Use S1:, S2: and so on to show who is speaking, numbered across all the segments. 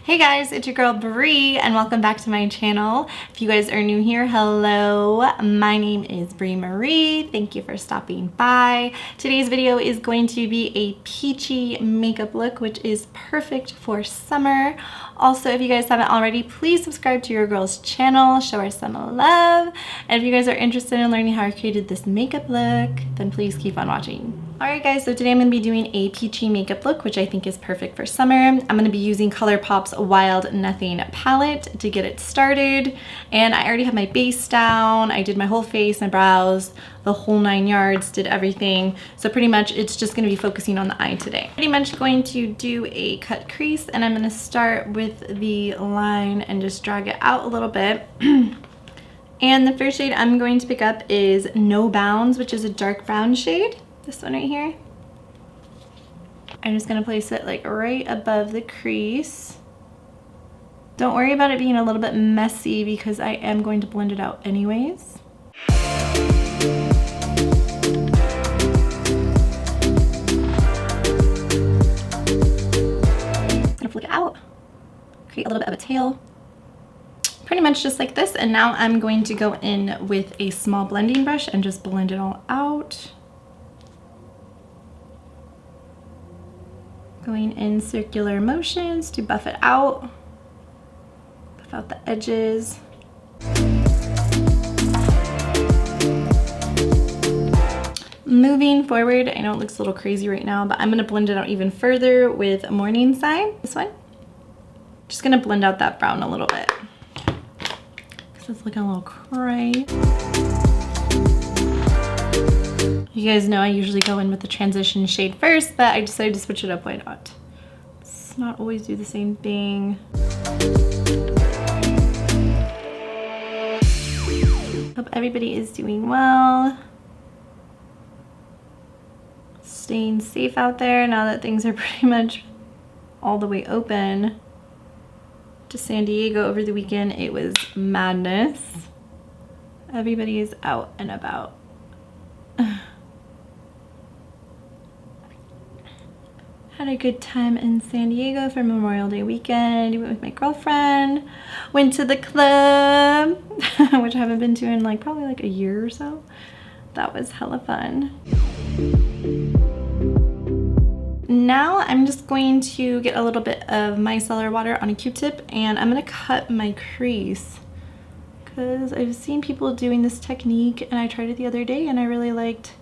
S1: Hey guys, it's your girl Bree and welcome back to my channel. If you guys are new here, hello. My name is Bree Marie. Thank you for stopping by. Today's video is going to be a peachy makeup look, which is perfect for summer. Also, if you guys haven't already, please subscribe to your girl's channel, show her some love. And if you guys are interested in learning how I created this makeup look, then please keep on watching. Alright guys, so today I'm going to be doing a peachy makeup look, which I think is perfect for summer. I'm going to be using Colourpop's Wild Nothing palette to get it started. And I already have my base down. I did my whole face, my brows, the whole 9 yards, did everything. So pretty much it's just going to be focusing on the eye today. Pretty much going to do a cut crease, and I'm going to start with the line and just drag it out a little bit. And the first shade I'm going to pick up is No Bounds, which is a dark brown shade. This one right here. I'm just gonna place it like right above the crease. Don't worry about it being a little bit messy because I am going to blend it out anyways. Gonna flick it out, create a little bit of a tail. Pretty much just like this, and now I'm going to go in with a small blending brush and just blend it all out. Going in circular motions to buff it out, buff out the edges. Moving forward, I know it looks a little crazy right now, but I'm gonna blend it out even further with Morningside, this one. Just gonna blend out that brown a little bit, because it's looking a little cray. You guys know I usually go in with the transition shade first, but I decided to switch it up. Why not? Let's not always do the same thing. Hope everybody is doing well. Staying safe out there now that things are pretty much all the way open. To San Diego over the weekend, it was madness. Everybody is out and about. Had a good time in San Diego for Memorial Day weekend. Went with my girlfriend. Went to the club, which I haven't been to in probably a year or so. That was hella fun. Now I'm just going to get a little bit of micellar water on a Q-tip, and I'm gonna cut my crease because I've seen people doing this technique and I tried it the other day and I really liked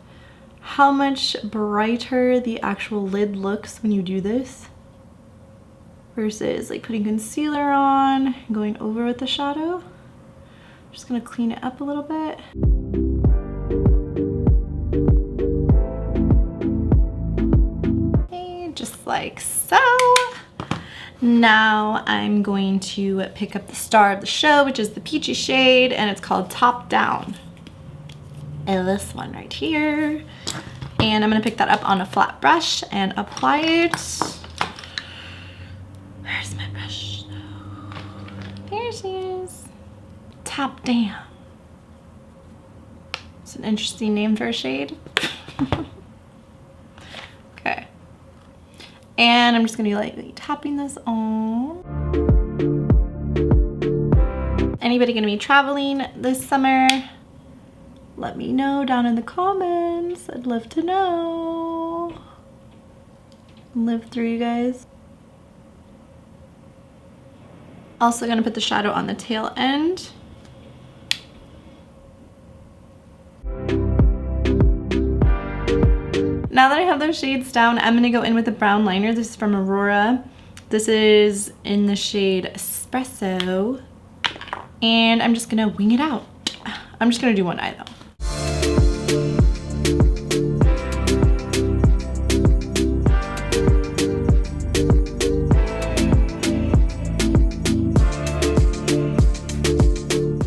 S1: how much brighter the actual lid looks when you do this versus putting concealer on and going over with the shadow. I'm just gonna clean it up a little bit. Okay, just like so. Now I'm going to pick up the star of the show, which is the peachy shade, and it's called Top Down. And this one right here. And I'm gonna pick that up on a flat brush and apply it. Where's my brush? There she is. Top Down. It's an interesting name for a shade. Okay. And I'm just gonna be lightly tapping this on. Anybody gonna be traveling this summer? Let me know down in the comments. I'd love to know. Live through, you guys. Also gonna put the shadow on the tail end. Now that I have those shades down, I'm gonna go in with a brown liner. This is from Aurora. This is in the shade Espresso. And I'm just gonna wing it out. I'm just gonna do one eye though.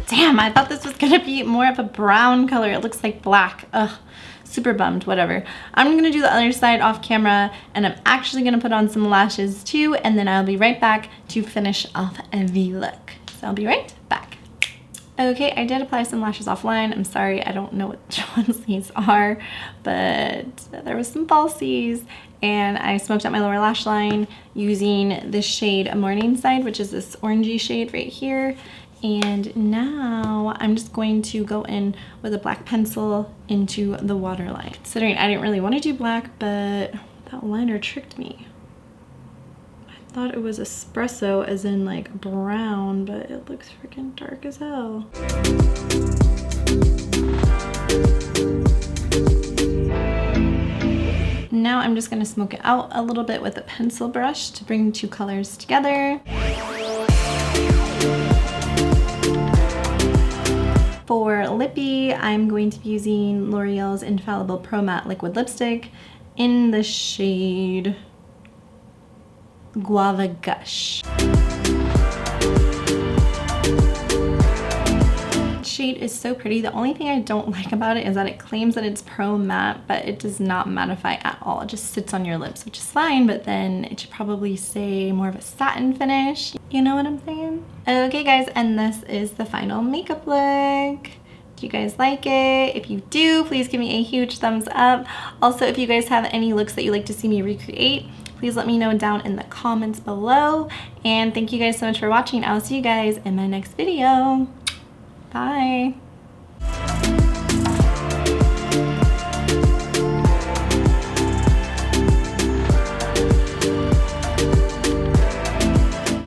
S1: Damn, I thought this was gonna be more of a brown color. It looks like black. Ugh, super bummed, whatever. I'm gonna do the other side off camera, and I'm actually gonna put on some lashes too, and then I'll be right back to finish off the look. So I'll be right back. Okay, I did apply some lashes offline. I'm sorry, I don't know which ones these are, but there was some falsies and I smoked out my lower lash line using the shade Morningside, which is this orangey shade right here. And now I'm just going to go in with a black pencil into the waterline. Considering I didn't really want to do black, but that liner tricked me. I thought it was espresso as in like brown, but it looks freaking dark as hell. Now I'm just going to smoke it out a little bit with a pencil brush to bring two colors together. For lippy, I'm going to be using L'Oreal's Infallible Pro Matte Liquid Lipstick in the shade Guava Gush. Shade is so pretty. The only thing I don't like about it is that it claims that it's pro matte, but it does not mattify at all. It just sits on your lips, which is fine, but then it should probably say more of a satin finish. You know what I'm saying? Okay guys, and this is the final makeup look. Do you guys like it? If you do, please give me a huge thumbs up. Also, if you guys have any looks that you'd like to see me recreate, please let me know down in the comments below. And thank you guys so much for watching. I'll see you guys in my next video. Bye.